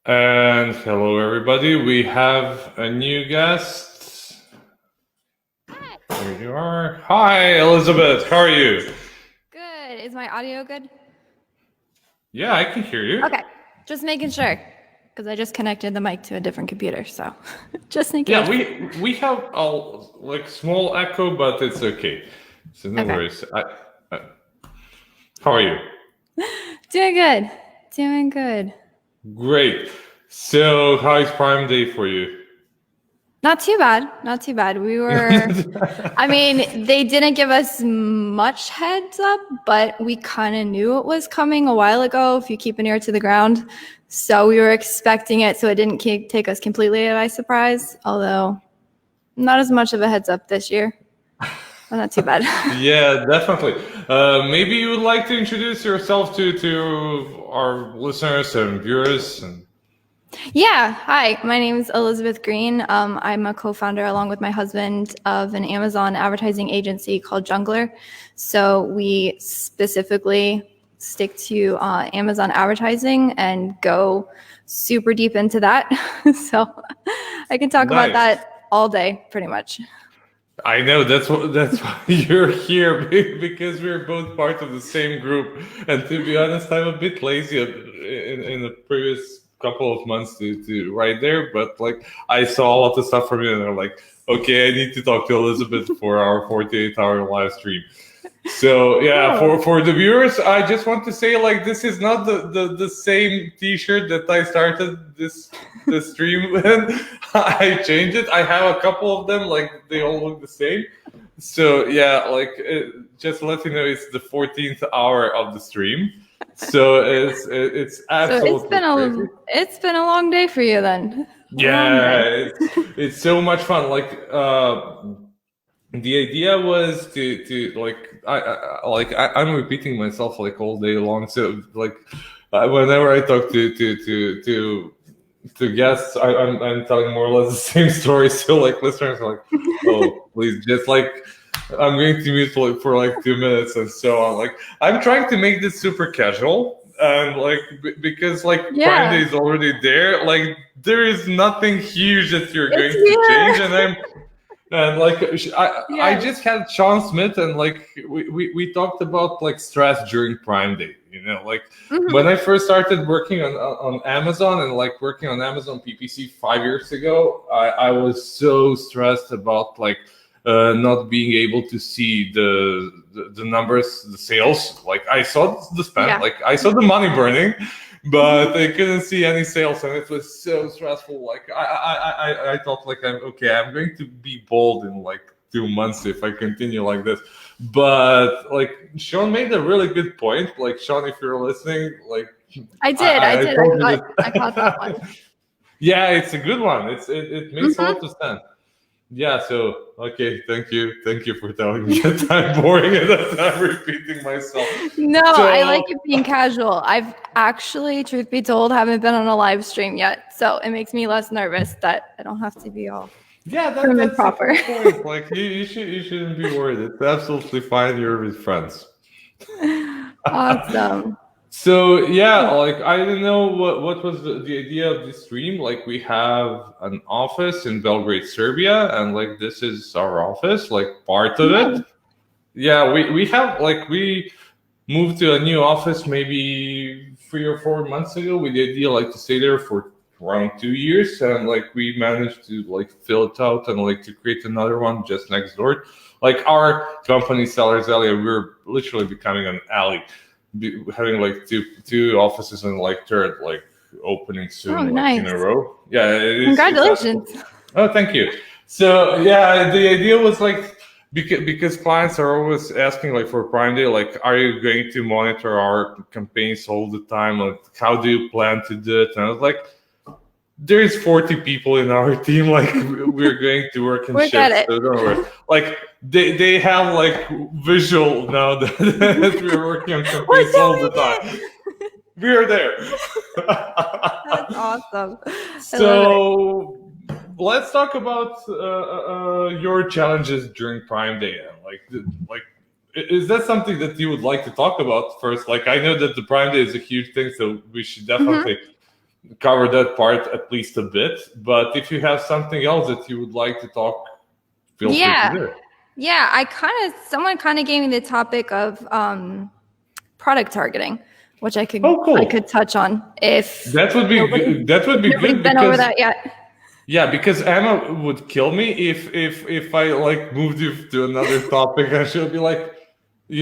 And hello, everybody. We have a new guest. Hi. Here you are. Hi, Elizabeth. How are you? Good. Is my audio good? Yeah, I can hear you. Okay. Just making sure. Because I just connected the mic to a different computer, so just in Yeah, case. we have a small echo, but it's okay. So no Okay. worries. I, how are you? Doing good. Doing good. Great. So how is Prime Day for you? Not too bad. Not too bad. They didn't give us much heads up, but we kind of knew it was coming a while ago if you keep an ear to the ground. So we were expecting it, so it didn't take us completely by surprise, although not as much of a heads up this year. But not too bad. Yeah, definitely. Maybe you would like to introduce yourself to our listeners and viewers. Yeah, hi, my name is Elizabeth Greene. I'm a co-founder along with my husband of an Amazon advertising agency called Junglr. So we specifically stick to Amazon advertising and go super deep into that. So I can talk about Nice. that all day, pretty much. I know that's why you're here because we're both part of the same group. And to be honest, I'm a bit lazy in the previous couple of months to write there. But like I saw a lot of stuff from you, and I'm like, okay, I need to talk to Elizabeth for our 48-hour live stream. So yeah, for the viewers, I just want to say like this is not the same T-shirt that I started the stream with. I changed it. I have a couple of them, like they all look the same. So yeah, just to let you know, it's the 14th hour of the stream. So it's absolutely crazy. It's been a long day for you then. Yeah, it's so much fun. The idea was to I'm repeating myself like all day long. So whenever I talk to guests, I'm telling more or less the same story. So like listeners are like, oh please, just like I'm going to mute for like 2 minutes and so on. Like I'm trying to make this super casual. And because like Prime Day is already there, like there is nothing huge that you're going to change, and like I just had Sean Smith, and like we talked about like stress during Prime Day. When I first started working on Amazon and like working on Amazon PPC 5 years ago, I was so stressed about like not being able to see the numbers, the sales. Like I saw the spend, like I saw the money burning, but I couldn't see any sales, and it was so stressful. Like I thought like I'm going to be bold in like 2 months if I continue like this. But like Sean made a really good point. Like Sean, if you're listening, like I did. I caught that one. Yeah, it's a good one. It makes a lot of sense. Yeah, so okay, thank you for telling me that I'm boring and that I'm repeating myself. No, I like it being casual. I've actually, truth be told, haven't been on a live stream yet, so it makes me less nervous that I don't have to be all prim and proper. Point. Like you shouldn't be worried. It's absolutely fine. You're with friends. Awesome. So yeah, like I don't know what was the idea of this stream. Like we have an office in Belgrade, Serbia, and like this is our office, like part of it. Yeah, we have like we moved to a new office maybe 3 or 4 months ago with the idea like to stay there for around 2 years, and like we managed to like fill it out and like to create another one just next door. Like our company Sellers Alley, we're literally becoming an alley, having like two offices and like third like opening soon in a row. Yeah, congratulations. Oh, thank you. So yeah, the idea was like because clients are always asking like for Prime Day, like are you going to monitor our campaigns all the time? Like how do you plan to do it? And I was like, there's 40 people in our team, like we're going to work in shifts, so don't worry. Like they have like visual now that we're working on campaigns all the time. We're there. That's awesome. So let's talk about your challenges during Prime Day. Like is that something that you would like to talk about first? Like I know that the Prime Day is a huge thing, so we should definitely cover that part at least a bit. But if you have something else that you would like to talk, feel free to do it. Yeah, someone kind of gave me the topic of product targeting, which I could touch on if that would be good. That would be good been over that yet. Yeah, because Emma would kill me if I like moved you to another topic, and she'll be like, I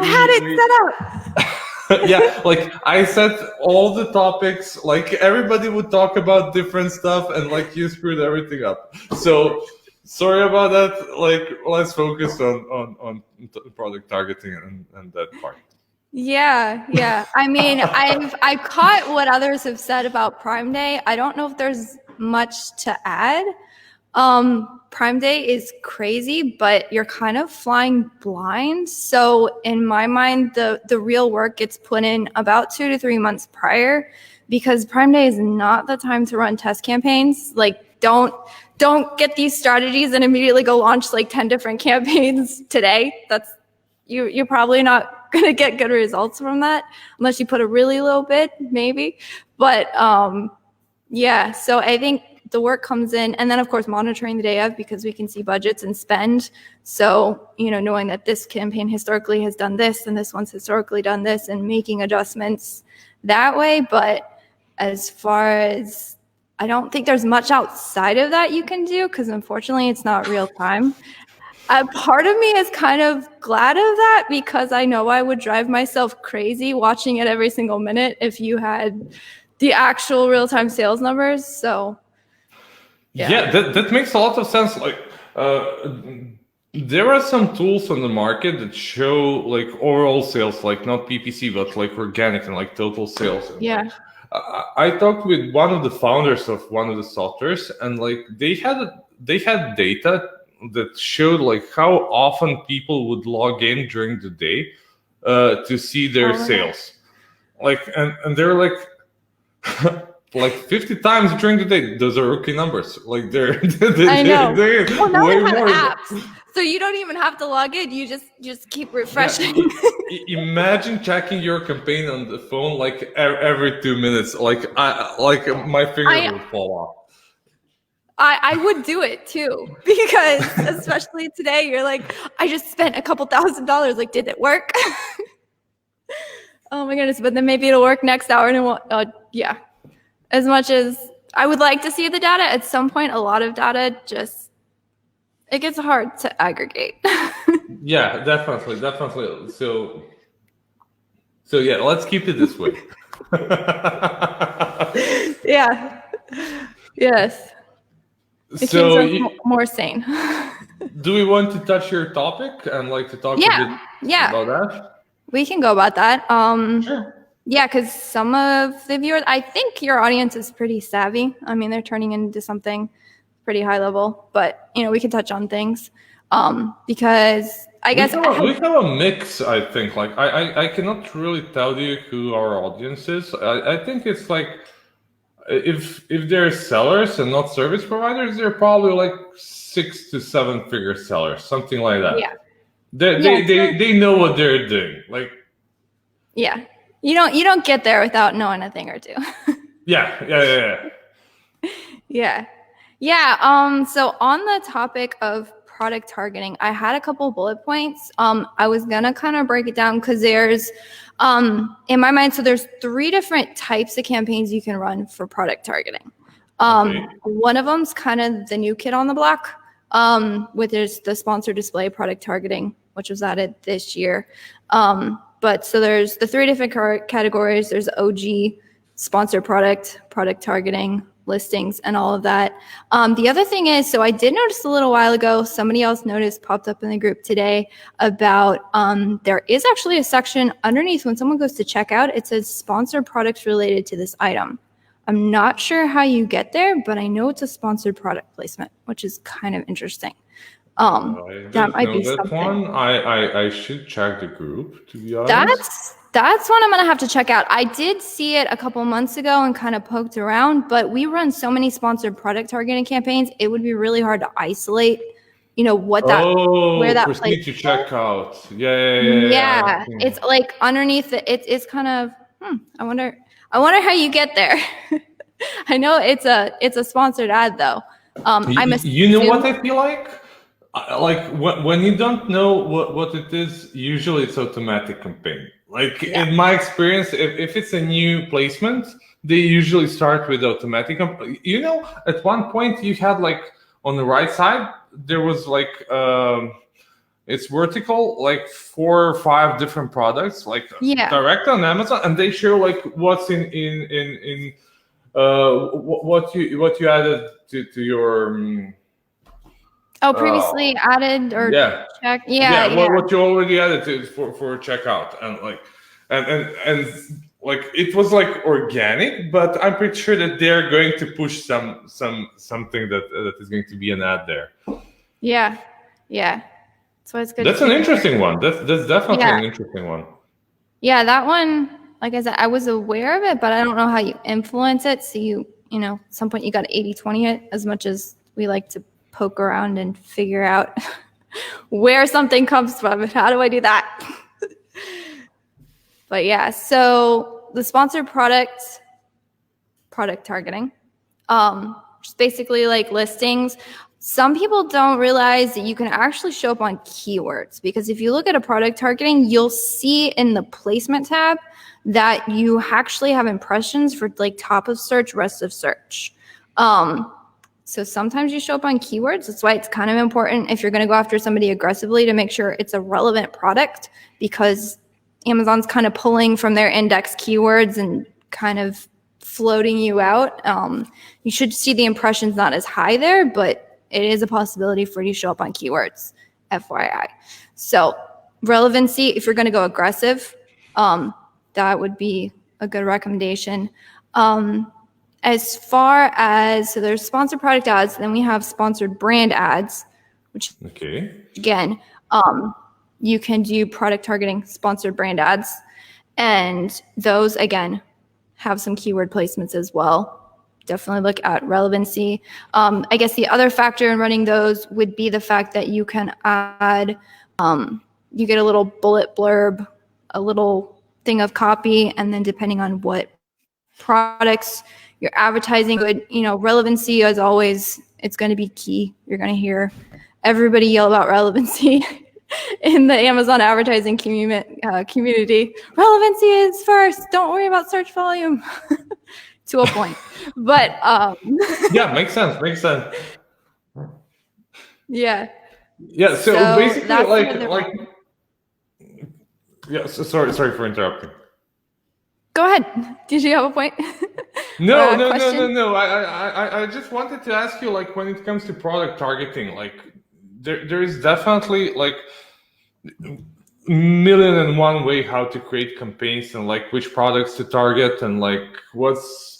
had it set up. Yeah, like I said all the topics, like everybody would talk about different stuff, and like you screwed everything up. So sorry about that. Like, let's focus on product targeting and that part. Yeah. I mean, I've caught what others have said about Prime Day. I don't know if there's much to add. Prime Day is crazy, but you're kind of flying blind. So in my mind, the real work gets put in about 2 to 3 months prior, because Prime Day is not the time to run test campaigns. Like, don't get these strategies and immediately go launch like 10 different campaigns today. That's you're probably not going to get good results from that unless you put a really low bid, maybe. But yeah, so I think the work comes in, and then of course monitoring the day of, because we can see budgets and spend. So, knowing that this campaign historically has done this and this one's historically done this, and making adjustments that way. But as far as, I don't think there's much outside of that you can do, because unfortunately it's not real time. Part of me is kind of glad of that, because I know I would drive myself crazy watching it every single minute if you had the actual real-time sales numbers. So yeah, that makes a lot of sense. Like, there are some tools on the market that show like overall sales, like not PPC, but like organic and like total sales. And, yeah. I talked with one of the founders of one of the softwares, and like they had data that showed like how often people would log in during the day to see their sales. Like, and they're like like 50 times during the day. Those are rookie numbers. Like they're I know. Well, now they have apps, so you don't even have to log in. You just keep refreshing. Yeah. Imagine checking your campaign on the phone like every 2 minutes. Like my finger would fall off. I would do it too, because especially today, you're like, I just spent a couple $1,000. Like, did it work? Oh my goodness! But then maybe it'll work next hour, and it won't. Yeah. As much as I would like to see the data, at some point, a lot of data it gets hard to aggregate. Yeah, definitely. So yeah, let's keep it this way. Yeah. Yes. It so keeps us more sane. Do we want to touch your topic and like to talk a bit about that? We can go about that. Sure. Yeah, because some of the viewers, I think your audience is pretty savvy. I mean, they're turning into something pretty high level, but we can touch on things because I guess we have a mix. I think like I cannot really tell you who our audience is. I think it's like if they're sellers and not service providers, they're probably like 6 to 7 figure sellers, something like that. Yeah, they know what they're doing. Like, yeah. You don't get there without knowing a thing or two. Yeah. So on the topic of product targeting, I had a couple bullet points. I was gonna kind of break it down because there's, in my mind, so there's 3 different types of campaigns you can run for product targeting. One of them's kind of the new kid on the block, which is the sponsored display product targeting, which was added this year. But so there's the 3 different categories. There's OG, sponsored product targeting, listings, and all of that. The other thing is, so I did notice a little while ago, somebody else popped up in the group today about there is actually a section underneath when someone goes to checkout, it says sponsored products related to this item. I'm not sure how you get there, but I know it's a sponsored product placement, which is kind of interesting. That might be something. One. I should check the group, to be honest. That's one I'm gonna have to check out. I did see it a couple months ago and kind of poked around, but we run so many sponsored product targeting campaigns, it would be really hard to isolate, what that where that proceed to check out. Yeah. It's like underneath it's kind of I wonder how you get there. I know it's a sponsored ad though. I'm You know what assuming. I feel like? Like when you don't know what it is, usually it's automatic campaign. Like Yeah. in my experience, if it's a new placement, they usually start with automatic. You know, at one point you had like on the right side there was like it's vertical, like 4 or 5 different products, like Yeah. direct on Amazon, and they show like what's in what you added to your. Oh, Uh, previously added or yeah, check. Yeah, yeah. yeah. What you already added for checkout, and like, and like it was like organic, but I'm pretty sure that they're going to push something that is going to be an ad there. Yeah. Yeah. So it's good That's to an hear. interesting one. That's definitely Yeah. an interesting one. Yeah, that one, like I said, I was aware of it, but I don't know how you influence it. So at some point you got 80/20 it, as much as we like to poke around and figure out where something comes from and how do I do that? But yeah, so the sponsored product targeting, just basically like listings. Some people don't realize that you can actually show up on keywords, because if you look at a product targeting, you'll see in the placement tab that you actually have impressions for like top of search, rest of search. So sometimes you show up on keywords. That's why it's kind of important if you're going to go after somebody aggressively to make sure it's a relevant product, because Amazon's kind of pulling from their index keywords and kind of floating you out. You should see the impressions not as high there, but it is a possibility for you to show up on keywords, FYI. So relevancy, if you're going to go aggressive, that would be a good recommendation. As far as, so there's sponsored product ads, then we have sponsored brand ads, which again, you can do product targeting, sponsored brand ads, and those again have some keyword placements as well. Definitely look at relevancy. I guess the other factor in running those would be the fact that you can add, you get a little bullet blurb, a little thing of copy, and then depending on what products you're advertising, relevancy as always, it's going to be key. You're going to hear everybody yell about relevancy in the Amazon advertising community. Relevancy is first. Don't worry about search volume. To a point, but yeah, makes sense. Yeah. So basically, like yeah. So sorry for interrupting. Go ahead. Did you have a point? No. I just wanted to ask you, like, when it comes to product targeting, like, there is definitely like 1,000,001 way how to create campaigns and like which products to target, and like what's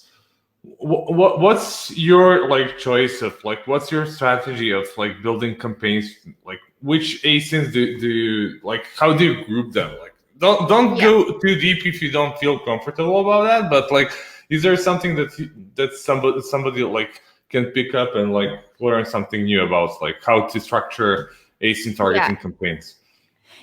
your like choice of like what's your strategy of like building campaigns, like which ASINs do like, how do you group them? Like don't go too deep if you don't feel comfortable about that, but like is there something that somebody like can pick up and like learn something new about, like how to structure ASIN targeting campaigns?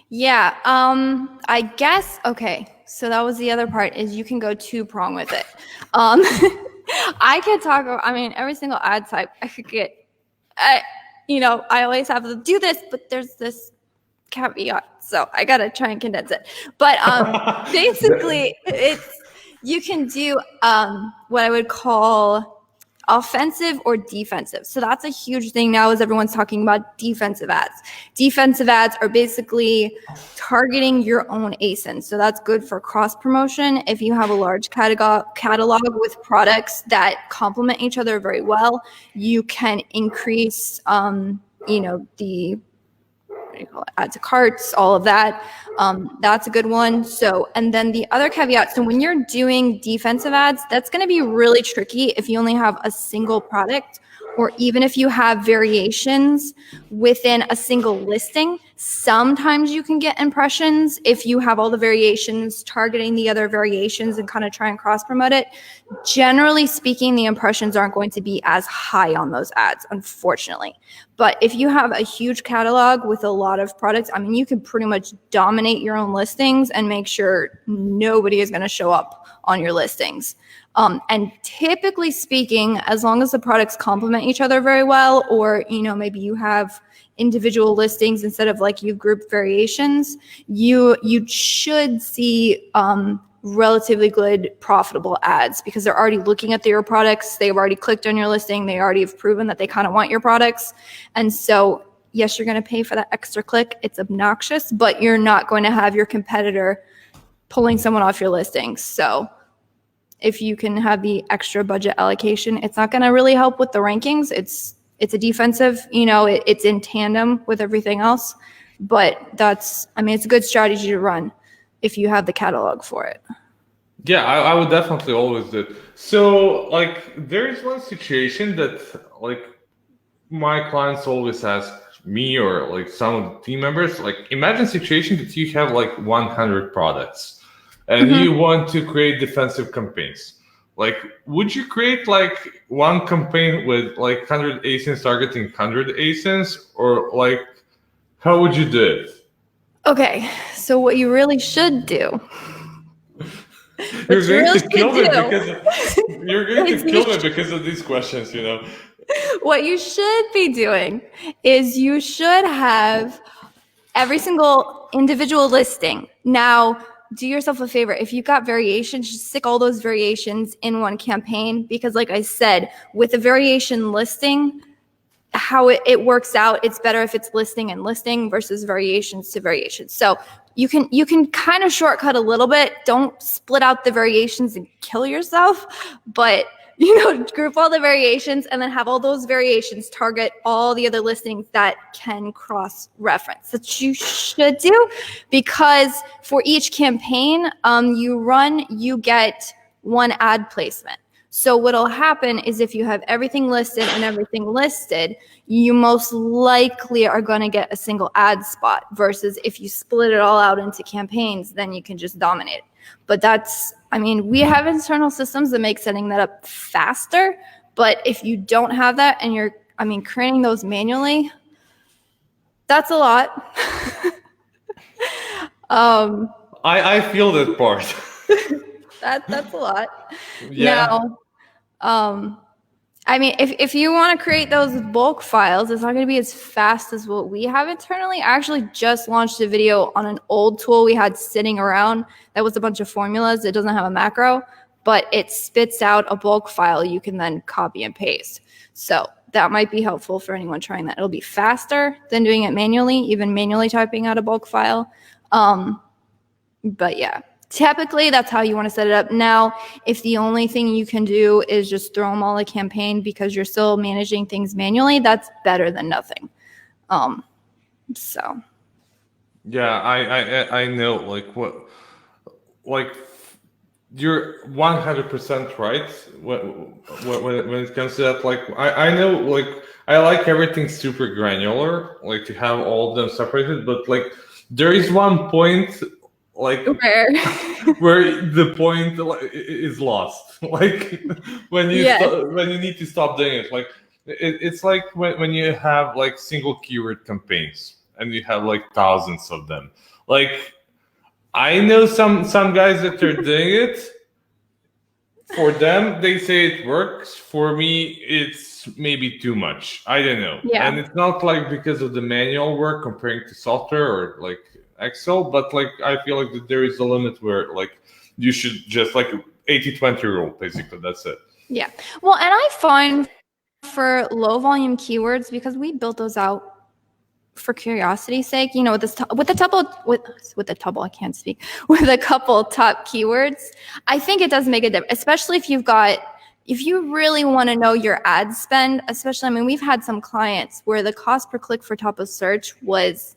Yeah, I guess, okay, so that was the other part, is you can go two-prong with it. I could talk about, every single ad type I could get, I always have to do this, but there's this caveat, so I gotta try and condense it. But basically, you can do what I would call offensive or defensive. So that's a huge thing now, is everyone's talking about defensive ads. Defensive ads are basically targeting your own ASIN. So that's good for cross promotion. If you have a large catalog with products that complement each other very well, you can increase, the add to carts, all of that. That's a good one. So, and then the other caveat, so when you're doing defensive ads, that's going to be really tricky if you only have a single product, or even if you have variations within a single listing. Sometimes you can get impressions if you have all the variations targeting the other variations and kind of try and cross promote it. Generally speaking, the impressions aren't going to be as high on those ads, unfortunately. But if you have a huge catalog with a lot of products, you can pretty much dominate your own listings and make sure nobody is going to show up on your listings. And typically speaking, as long as the products complement each other very well, or, maybe you have individual listings instead of like you group variations, you should see relatively good profitable ads, because they're already looking at your products. They've already clicked on your listing. They already have proven that they kind of want your products. And so, yes, you're going to pay for that extra click. It's obnoxious, but you're not going to have your competitor pulling someone off your listing. So if you can have the extra budget allocation, it's not going to really help with the rankings. It's a defensive, it's in tandem with everything else, but it's a good strategy to run if you have the catalog for it. Yeah, I would definitely always do it. So there's one situation that my clients always ask me, or some of the team members, imagine a situation that you have 100 products and you want to create defensive campaigns. Would you create one campaign with 100 ASINs targeting 100 ASINs, or how would you do it? Okay, so what you really should do. You're going to kill me because of these questions, What you should be doing is you should have every single individual listing. Now, do yourself a favor. If you've got variations, just stick all those variations in one campaign, because like I said, with a variation listing, how it works out, it's better if it's listing and listing versus variations to variations. So you can kind of shortcut a little bit. Don't split out the variations and kill yourself, but group all the variations and then have all those variations target all the other listings that can cross-reference. That you should do, because for each campaign you get one ad placement. So what'll happen is if you have everything listed and everything listed, you most likely are going to get a single ad spot, versus if you split it all out into campaigns, then you can just dominate it. But we have internal systems that make setting that up faster. But if you don't have that and you're, creating those manually, that's a lot. I feel that part. That's a lot. Yeah. Now, if you want to create those bulk files, it's not going to be as fast as what we have internally. I actually just launched a video on an old tool we had sitting around that was a bunch of formulas. It doesn't have a macro, but it spits out a bulk file you can then copy and paste. So that might be helpful for anyone trying that. It'll be faster than doing it manually, even manually typing out a bulk file. But yeah. Typically, that's how you want to set it up. Now, if the only thing you can do is just throw them all a campaign because you're still managing things manually, that's better than nothing. So. Yeah, I know. You're 100% right when it comes to that. I know. I like everything super granular, to have all of them separated. But there is one point. Where the point is lost, when you need to stop doing it. It's like when you have single keyword campaigns and you have thousands of them. I know some guys that are doing it. For them, they say it works. For me, it's maybe too much. I don't know. Yeah. And it's not because of the manual work comparing to software or Excel, but I feel that there is a limit where you should just 80-20 rule, basically. That's it. Yeah. Well, and I find for low volume keywords, because we built those out for curiosity's sake, with a couple top keywords, I think it does make a difference, especially if you really want to know your ad spend, especially, we've had some clients where the cost per click for top of search was,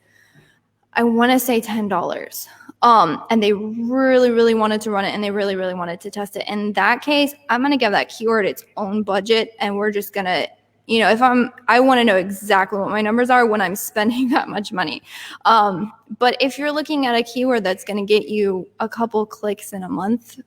I want to say $10. And they really, really wanted to run it, and they really, really wanted to test it. In that case, I'm going to give that keyword its own budget, and we're just going to, I want to know exactly what my numbers are when I'm spending that much money. But if you're looking at a keyword that's going to get you a couple clicks in a month,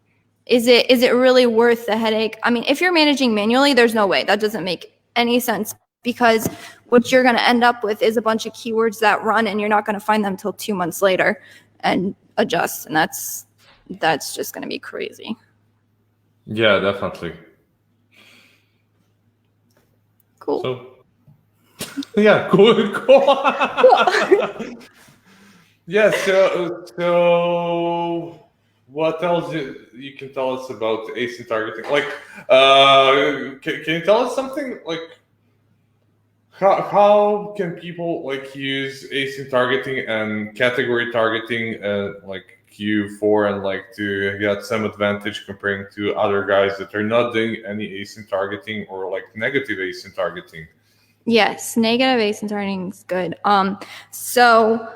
is it really worth the headache? If you're managing manually, there's no way. That doesn't make any sense, because what you're going to end up with is a bunch of keywords that run, and you're not going to find them till 2 months later and adjust. And that's just going to be crazy. Yeah, definitely. Cool. So yeah, cool. Yeah. So what else you can tell us about ASIN targeting? Like, can you tell us something like how can people like use ASIN targeting and category targeting like Q4 and like to get some advantage comparing to other guys that are not doing any ASIN targeting or like negative ASIN targeting? Yes, negative ASIN targeting is good. So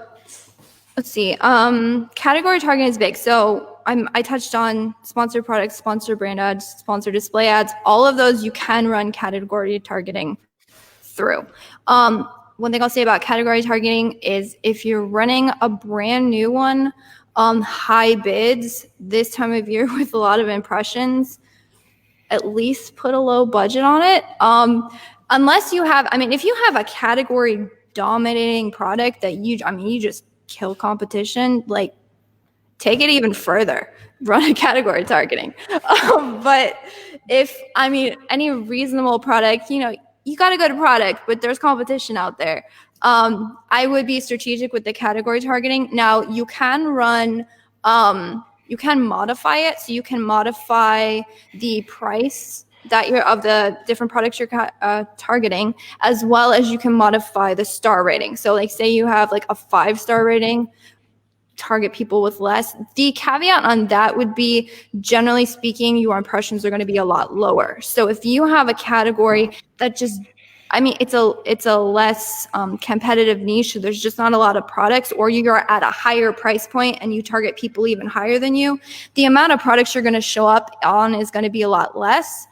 let's see. Category targeting is big. So I touched on sponsored products, sponsored brand ads, sponsored display ads. All of those you can run category targeting through. One thing I'll say about category targeting is if you're running a brand new one, high bids this time of year with a lot of impressions, at least put a low budget on it. Unless you have, I mean, if you have a category dominating product that you just kill competition, like take it even further, run a category targeting. But any reasonable product, you got to go to product, but there's competition out there. I would be strategic with the category targeting. Now you can run, you can modify it. So you can modify the price that you're of the different products you're targeting, as well as you can modify the star rating. So like say you have like a 5-star rating, target people with less. The caveat on that would be, generally speaking, your impressions are going to be a lot lower. So if you have a category that just, it's a less competitive niche, so there's just not a lot of products, or you're at a higher price point and you target people even higher than you, the amount of products you're going to show up on is going to be a lot less,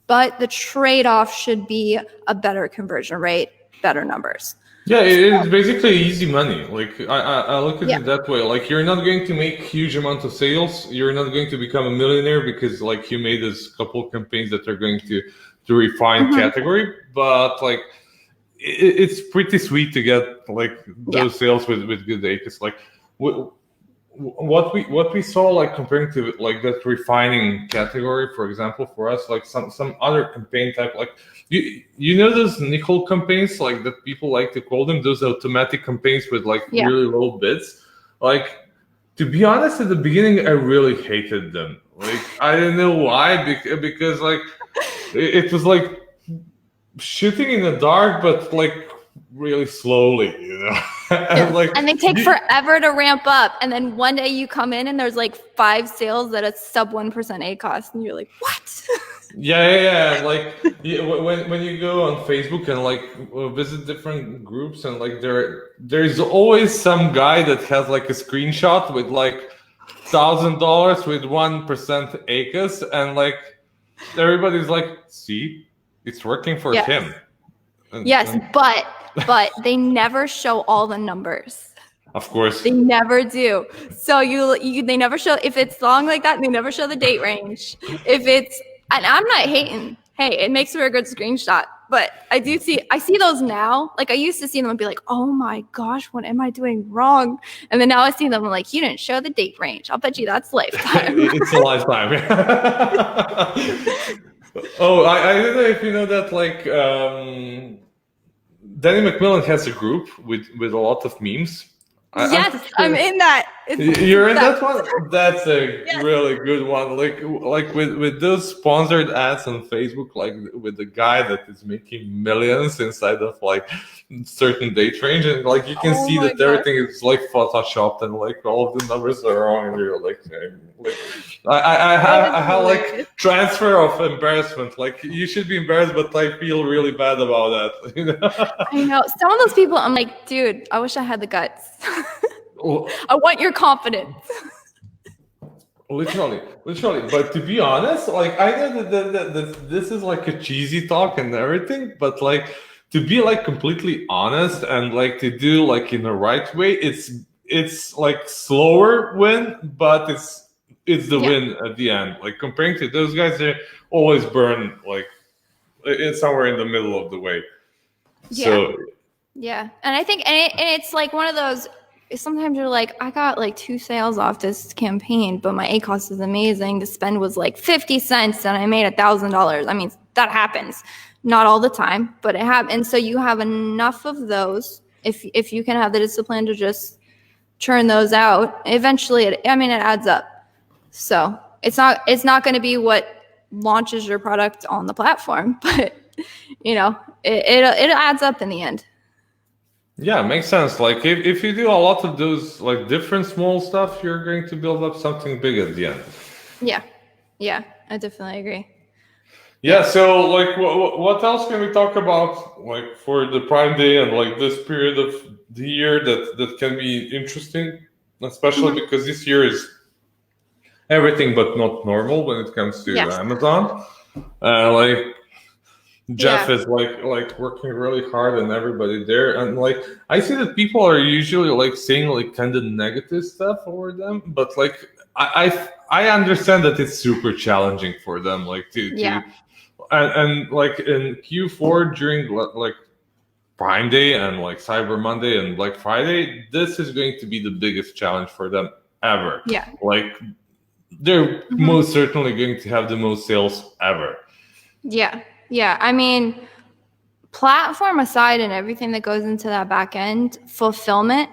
but the trade-off should be a better conversion rate, better numbers. Yeah, it's basically easy money. Like I look at Yeah. it that way. Like you're not going to make huge amount of sales. You're not going to become a millionaire because like you made this couple campaigns that are going to refine category. But like it's pretty sweet to get like those sales with good acres. Like what we saw like comparing to like that refining category, for example, for us, like some other campaign type, like you know those nickel campaigns, like that people like to call them, those automatic campaigns with like really low bids. Like, to be honest, at the beginning I really hated them. Like I didn't know why, because like it was like shooting in the dark, but like really slowly, and they take forever to ramp up, and then one day you come in and there's like 5 sales at a sub 1% ACoS, and you're like, what? Yeah. Like when you go on Facebook and like visit different groups, and like there's always some guy that has like a screenshot with like $1,000 with 1% ACoS, and like everybody's like, see, it's working for him. But they never show all the numbers. Of course. They never do. So they never show, if it's long like that, they never show the date range. And I'm not hating. Hey, it makes for a good screenshot. But I see those now. Like I used to see them and be like, oh my gosh, what am I doing wrong? And then now I see them like, you didn't show the date range. I'll bet you that's lifetime. It's a lifetime. Oh, I don't know if you know that, like, Danny McMillan has a group with a lot of memes. I'm in that. You're in that one? That's a really good one. Like with those sponsored ads on Facebook, like with the guy that is making millions inside of like certain date range, and like you can see that everything is like photoshopped and like all of the numbers are wrong, and you're like I have like transfer of embarrassment. Like you should be embarrassed, but I feel really bad about that. You know? I know some of those people. I'm like, dude, I wish I had the guts. I want your confidence. Literally. But to be honest, like I know that this is like a cheesy talk and everything, but like to be like completely honest and like to do like in the right way, it's like slower win, but it's the win at the end. Like comparing to those guys, they always burn like it's somewhere in the middle of the way. So yeah, and I think and it's like one of those. sometimes you're like, I got like 2 sales off this campaign, but my ACOS is amazing. The spend was like 50 cents and I made $1,000. I mean, that happens. Not all the time, but it happens. And so you have enough of those. If you can have the discipline to just churn those out, eventually it adds up. So it's not going to be what launches your product on the platform, but it adds up in the end. Yeah, makes sense. Like if you do a lot of those like different small stuff, you're going to build up something big at the end. Yeah, I definitely agree. Yeah, so like what else can we talk about like for the Prime Day and like this period of the year that can be interesting, especially because this year is everything but not normal when it comes to Amazon. Like Jeff is like working really hard and everybody there, and like I see that people are usually like saying like kind of negative stuff over them, but like I understand that it's super challenging for them like to and like in Q4 during like Prime Day and like Cyber Monday and Black Friday, this is going to be the biggest challenge for them ever. Yeah. Like they're most certainly going to have the most sales ever. Yeah. I mean, platform aside and everything that goes into that back end, fulfillment,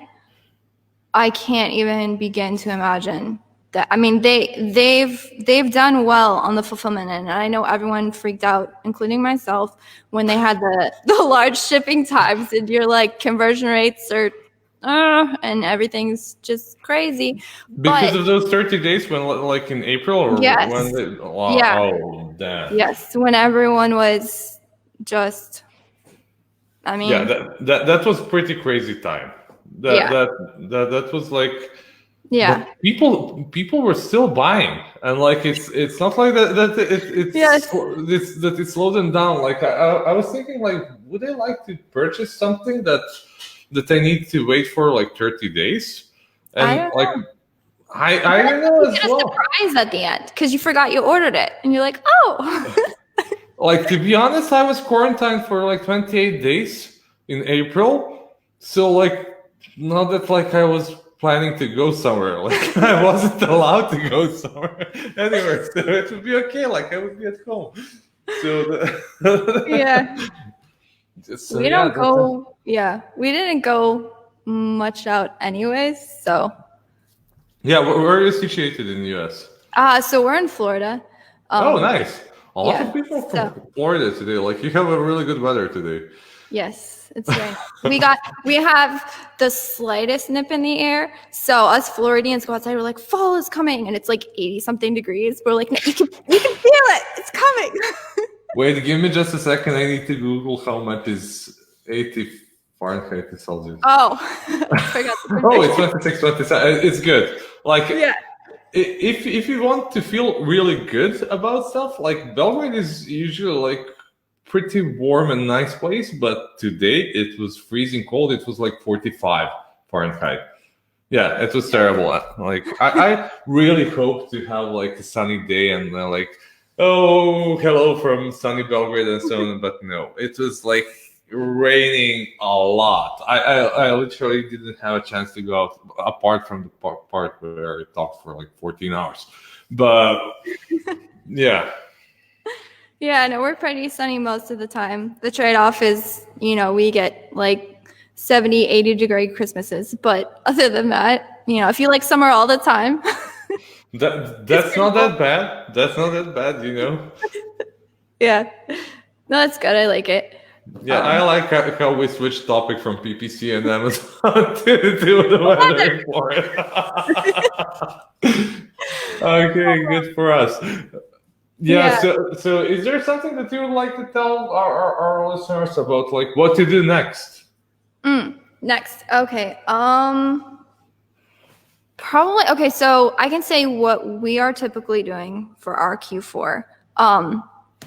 I can't even begin to imagine that. I mean, they've done well on the fulfillment end. And I know everyone freaked out, including myself, when they had the large shipping times and your like conversion rates are and everything's just crazy. Because of those 30 days when like in April or when they, oh damn. Yes, when everyone was just that was pretty crazy time. That was like people were still buying, and like it's not like that it slowed them down. Like I was thinking, like, would they like to purchase something that they need to wait for like 30 days? And like I don't know as well. You get a surprise at the end because you forgot you ordered it, and you're like, oh. Like, to be honest, I was quarantined for like 28 days in April, so like not that like I was planning to go somewhere. Like I wasn't allowed to go somewhere anywhere, so it would be okay. Like I would be at home. So we didn't go much out anyways. So yeah, where are you situated in the US? So we're in Florida. Oh, nice. A lot of people from Florida today. Like you have a really good weather today. Yes, it's right. we have the slightest nip in the air. So us Floridians go outside, we're like, fall is coming, and it's like 80 something degrees. We're like, no, you can feel it. It's coming. Wait, give me just a second. I need to Google how much is 80 Fahrenheit to Celsius. Oh, I forgot. It's 26, 27. It's good. Like if you want to feel really good about stuff, like Belgrade is usually like pretty warm and nice place, but today it was freezing cold. It was like 45 Fahrenheit. Yeah, it was terrible. Like I really hope to have like a sunny day and like, oh, hello from sunny Belgrade and so on, but no, it was like raining a lot. I literally didn't have a chance to go out apart from the part where I talked for like 14 hours. But yeah. Yeah, no, we're pretty sunny most of the time. The trade-off is, we get like 70, 80 degree Christmases. But other than that, if you like summer all the time. that's not that bad. That's not that bad, Yeah. No, that's good. I like it. Yeah, I like how we switched topic from PPC and Amazon to the weather for it. Okay, good for us. Yeah. So is there something that you would like to tell our listeners about, like what to do next? Next, okay. Probably okay. So I can say what we are typically doing for our Q4.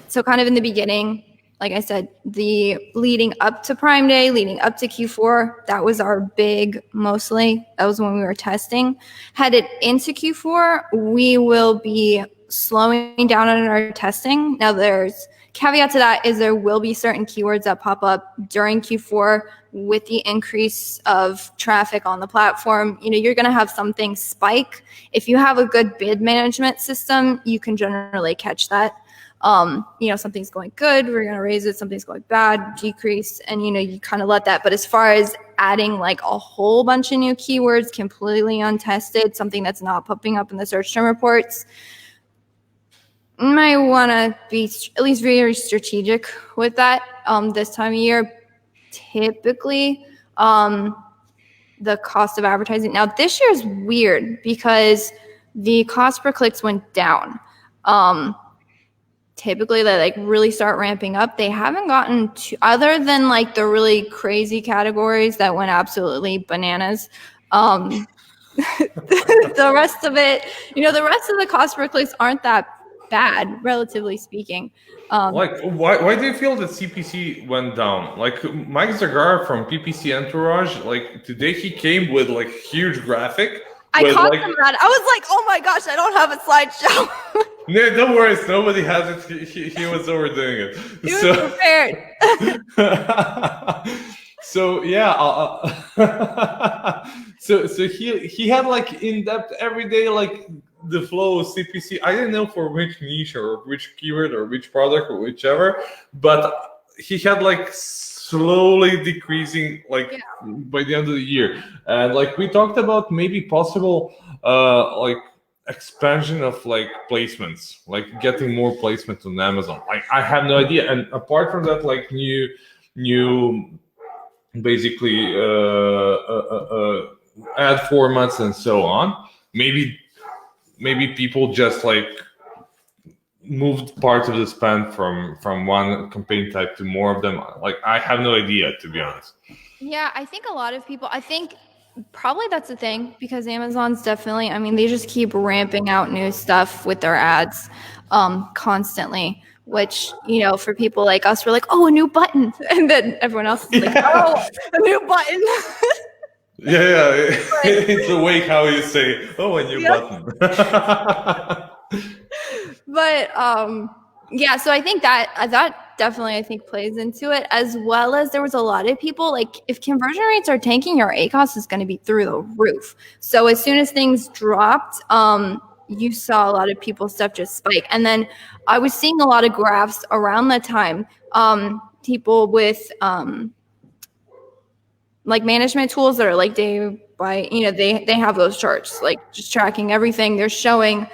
So kind of in the beginning, like I said, the leading up to Prime Day, leading up to Q4, that was our big, mostly. That was when we were testing. Headed into Q4, we will be slowing down on our testing. Now there's caveat to that is there will be certain keywords that pop up during Q4 with the increase of traffic on the platform. You're going to have some things spike. If you have a good bid management system, you can generally catch that. Something's going good, we're going to raise it. Something's going bad, decrease. And, you kind of let that. But as far as adding like a whole bunch of new keywords, completely untested, something that's not popping up in the search term reports, you might want to be at least very strategic with that. This time of year, typically, the cost of advertising. Now, this year is weird because the cost per clicks went down. Typically they like really start ramping up. They haven't gotten to, other than like the really crazy categories that went absolutely bananas. The rest of it, the rest of the cost per clicks aren't that bad, relatively speaking. Why do you feel that CPC went down? Like Mike Zagar from PPC Entourage, like today he came with like huge graphic. I caught them that. I was like, oh my gosh, I don't have a slideshow. No, don't worry. Nobody has it. He was overdoing it. He was prepared. So yeah. So he had like in depth every day like the flow of CPC. I didn't know for which niche or which keyword or which product or whichever, but he had like slowly decreasing by the end of the year. And like we talked about maybe possible like expansion of like placements, like getting more placements on Amazon. Like I have no idea. And apart from that, like new basically ad formats and so on, maybe people just like moved parts of the spend from one campaign type to more of them. Like I have no idea, to be honest. Yeah, I think a lot of people, probably that's the thing, because Amazon's definitely, they just keep ramping out new stuff with their ads constantly, which, for people like us, we're like, oh, a new button. And then everyone else is like, oh, a new button. Yeah. It's a way how you say, oh, a new button. But yeah, so I think that definitely plays into it, as well as there was a lot of people, like if conversion rates are tanking, your ACoS is going to be through the roof. So as soon as things dropped, you saw a lot of people's stuff just spike. And then I was seeing a lot of graphs around that time, people with like management tools that are like day by, they have those charts, like just tracking everything. They're showing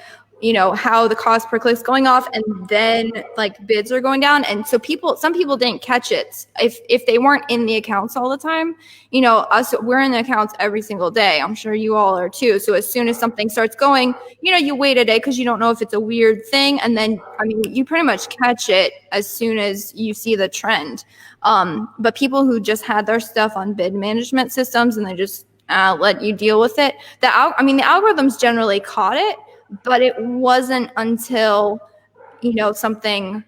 how the cost per click is going off, and then like bids are going down. And so some people didn't catch it if they weren't in the accounts all the time. We're in the accounts every single day. I'm sure you all are too. So as soon as something starts going, you wait a day because you don't know if it's a weird thing, and then you pretty much catch it as soon as you see the trend. But people who just had their stuff on bid management systems and they just let you deal with it, the algorithms generally caught it. But it wasn't until, something,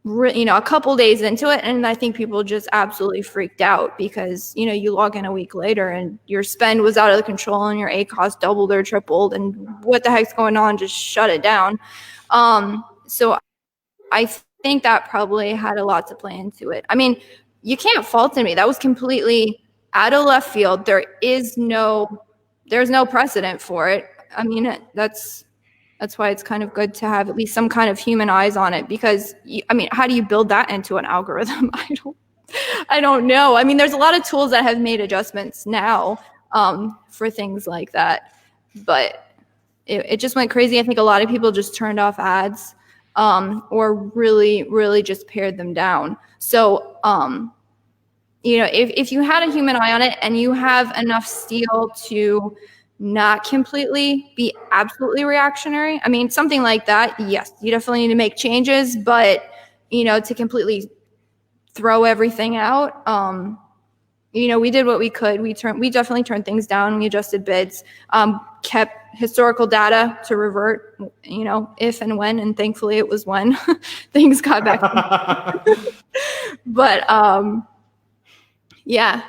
a couple days into it. And I think people just absolutely freaked out because, you log in a week later and your spend was out of control and your ACoS doubled or tripled. And what the heck's going on? Just shut it down. So I think that probably had a lot to play into it. You can't fault me. That was completely out of left field. There's no precedent for it. That's why it's kind of good to have at least some kind of human eyes on it, because how do you build that into an algorithm? I don't know. There's a lot of tools that have made adjustments now for things like that, but it just went crazy. I think a lot of people just turned off ads or really, really just pared them down. So, if you had a human eye on it and you have enough steel to not completely be absolutely reactionary. Something like that, yes, you definitely need to make changes, but, to completely throw everything out, we did what we could. We definitely turned things down. We adjusted bids, kept historical data to revert, if and when, and thankfully it was when things got back. But, yeah.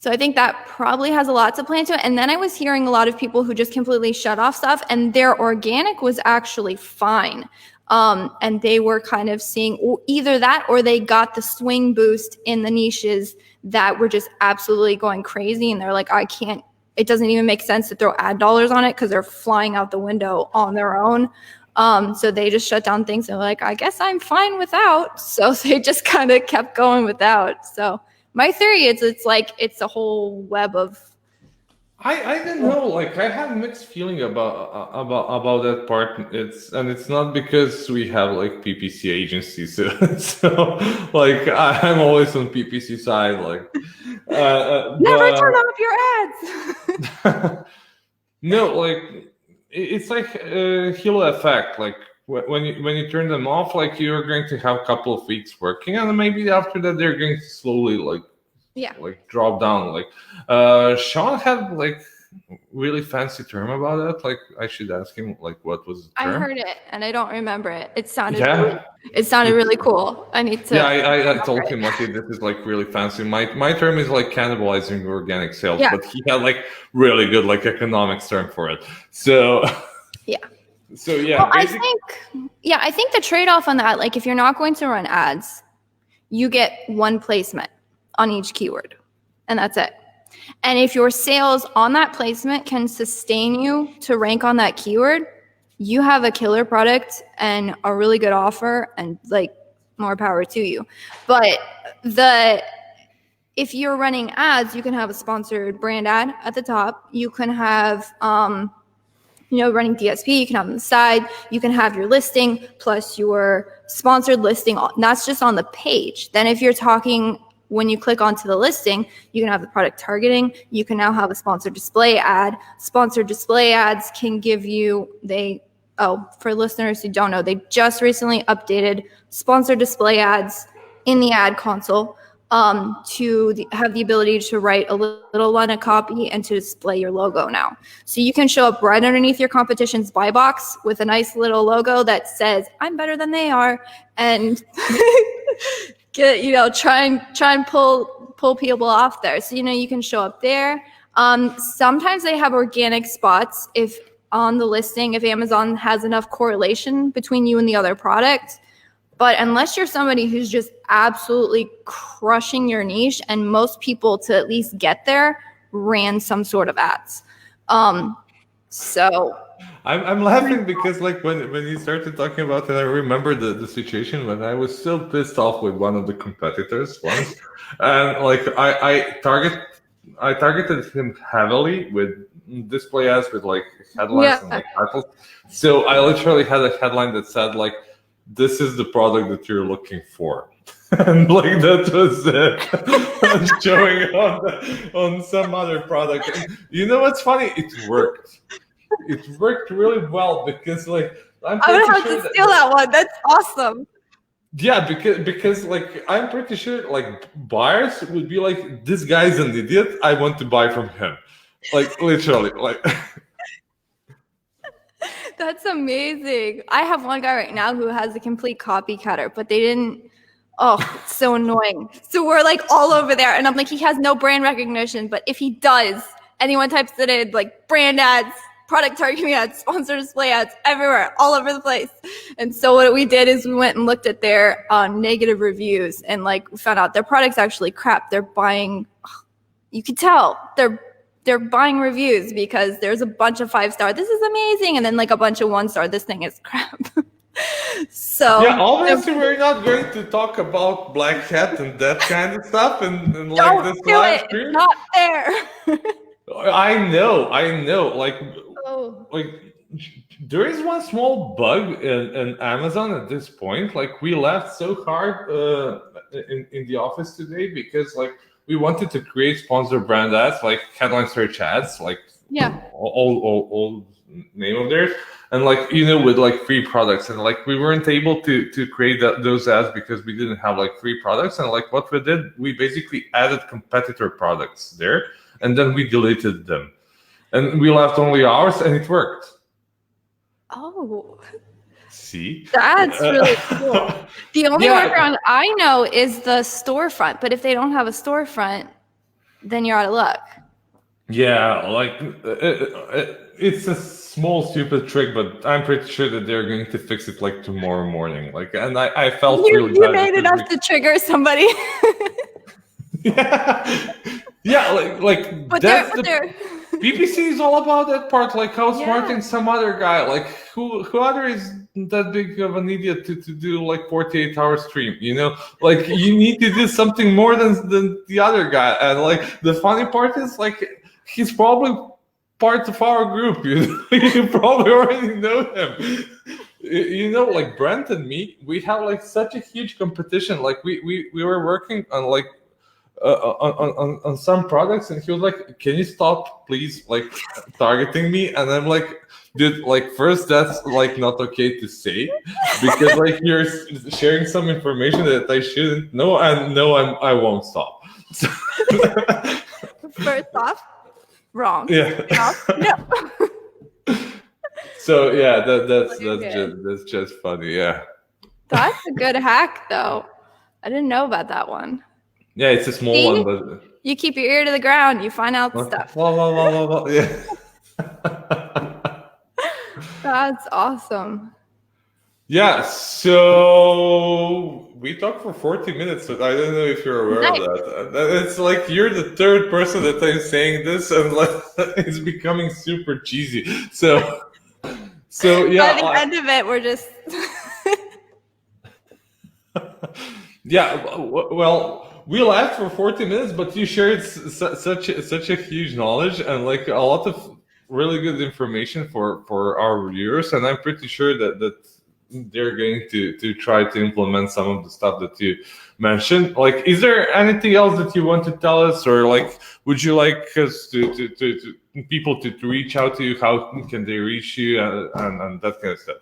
So I think that probably has a lot to play into it. And then I was hearing a lot of people who just completely shut off stuff, and their organic was actually fine. And they were kind of seeing either that or they got the swing boost in the niches that were just absolutely going crazy. And they're like, it doesn't even make sense to throw ad dollars on it because they're flying out the window on their own. So they just shut down things and were like, I guess I'm fine without. So they just kind of kept going without. So my theory is it's a whole web of. I don't know. Like I have mixed feeling about that part. It's not because we have like PPC agencies, so like I'm always on PPC side. Like Never turn off your ads. No, like it's like a halo effect. Like when you turn them off, like you're going to have a couple of weeks working, and maybe after that they're going to slowly like drop down. Like Sean had like really fancy term about that. Like I should ask him like what was the term? I heard it and I don't remember it. It sounded really cool. I need to. Yeah, I told him, okay, this is like really fancy. My term is like cannibalizing organic sales, but he had like really good like economics term for it. So yeah. So yeah, well, I think the trade-off on that, like if you're not going to run ads, you get one placement on each keyword, and that's it. And if your sales on that placement can sustain you to rank on that keyword, you have a killer product and a really good offer, and like more power to you. But if you're running ads, you can have a sponsored brand ad at the top. You can have running DSP, you can have on the side, you can have your listing plus your sponsored listing. That's just on the page. Then if you're talking, when you click onto the listing, you can have the product targeting. You can now have a sponsored display ad. Sponsored display ads can give you, for listeners who don't know, they just recently updated sponsored display ads in the ad console to have the ability to write a little line of copy and to display your logo now. So you can show up right underneath your competition's buy box with a nice little logo that says, I'm better than they are, and try and pull people off there. So, you can show up there. Sometimes they have organic spots if on the listing, if Amazon has enough correlation between you and the other product. But unless you're somebody who's just absolutely crushing your niche, and most people to at least get there ran some sort of ads. So I'm laughing because like when you started talking about it, I remember the situation when I was so pissed off with one of the competitors once, and like I targeted him heavily with display ads with like headlines and like titles. So I literally had a headline that said like, this is the product that you're looking for. And like that was it. Showing on some other product. And you know what's funny? It worked. It worked really well because like I'm gonna have to steal that one. That's awesome. Yeah, because like I'm pretty sure like buyers would be like, this guy's an idiot, I want to buy from him. Like literally, like That's amazing. I have one guy right now who has a complete copycatter, but they didn't. Oh, it's so annoying. So we're like all over there, and I'm like, he has no brand recognition, but if he does, anyone types it in, like brand ads, product targeting ads, sponsored display ads, everywhere, all over the place. And so what we did is we went and looked at their negative reviews, and like we found out their product's actually crap. They're buying, you could tell they're buying reviews because there's a bunch of 5-star, this is amazing, and then like a bunch of 1-star, this thing is crap. So yeah, obviously we're not going to talk about Black Hat and that kind of stuff and like this live stream. It's not fair. I know. Like there is one small bug in Amazon at this point. Like we laughed so hard in the office today because like we wanted to create sponsored brand ads, like headline search ads, like all name of theirs, and like with like free products, and like we weren't able to create those ads because we didn't have like free products, and like what we did, we basically added competitor products there, and then we deleted them, and we left only ours, and it worked. Oh. See? That's really cool. The only workaround I know is the storefront, but if they don't have a storefront, then you're out of luck. Yeah, like it's a small stupid trick, but I'm pretty sure that they're going to fix it like tomorrow morning. Like, and I felt really You bad made because enough to trigger somebody. yeah, yeah, like But that's they're BBC is all about that part, like outsmarting Yeah. some other guy. Like who other is that big of an idiot to do like 48-hour stream? You know, like you need to do something more than the other guy. And like the funny part is like he's probably part of our group. You know? You probably already know him. You know, like Brent and me, we have like such a huge competition. Like we were working on like on some products, and he was like, "Can you stop, please, like targeting me?" And I'm like, "Dude, like first, that's like not okay to say, because like you're sharing some information that I shouldn't know, and no, I won't stop." So, First off, wrong. yeah. No. So yeah, Okay. that's just funny. Yeah. That's a good hack, though. I didn't know about that one. Yeah, it's a small See? one, but You keep your ear to the ground. You find out stuff. yeah. That's awesome. Yeah, so we talked for 40 minutes, but I don't know if you're aware Nice. of that. It's like you're the third person that I'm saying this, and like it's becoming super cheesy. So yeah, By the end of it, we're just. yeah. Well, we laughed for 40 minutes, but you shared such a huge knowledge and like a lot of really good information for our viewers, and I'm pretty sure that they're going to try to implement some of the stuff that you mentioned. Like, is there anything else that you want to tell us, or like, would you like us to people to reach out to you? How can they reach you and that kind of stuff?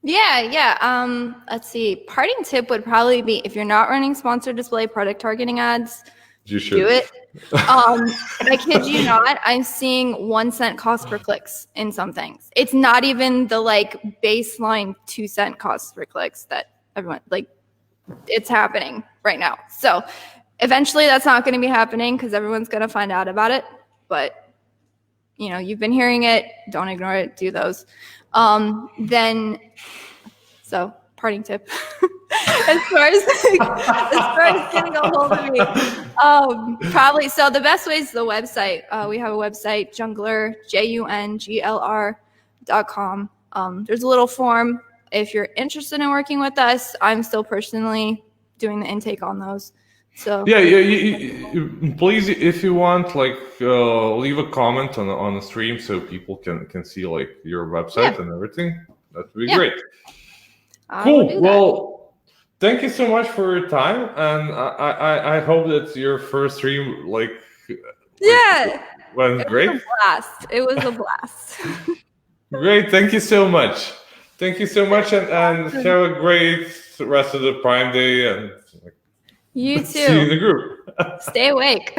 Yeah. Let's see. Parting tip would probably be, if you're not running sponsored display product targeting ads, You should do it. I kid you not, I'm seeing 1 cent cost per clicks in some things. It's not even the like baseline 2 cent cost per clicks that everyone like. It's happening right now. So eventually that's not going to be happening because everyone's going to find out about it. But you know, you've been hearing it. Don't ignore it. Do those. So parting tip. as far as getting a hold of me, probably. So the best way is the website. We have a website, Junglr, JUNGLR.com. There's a little form if you're interested in working with us. I'm still personally doing the intake on those. So yeah, you, please, if you want, like leave a comment on the stream so people can see like your website and everything. That would be great. Cool. Well, thank you so much for your time, and I hope that your first stream went great. It was a blast. Great. Thank you so much. Thank you so much, and have a great rest of the Prime Day, and you too. See you in the group. Stay awake.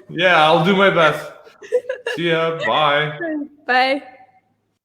Yeah, I'll do my best. See ya. Bye. Bye.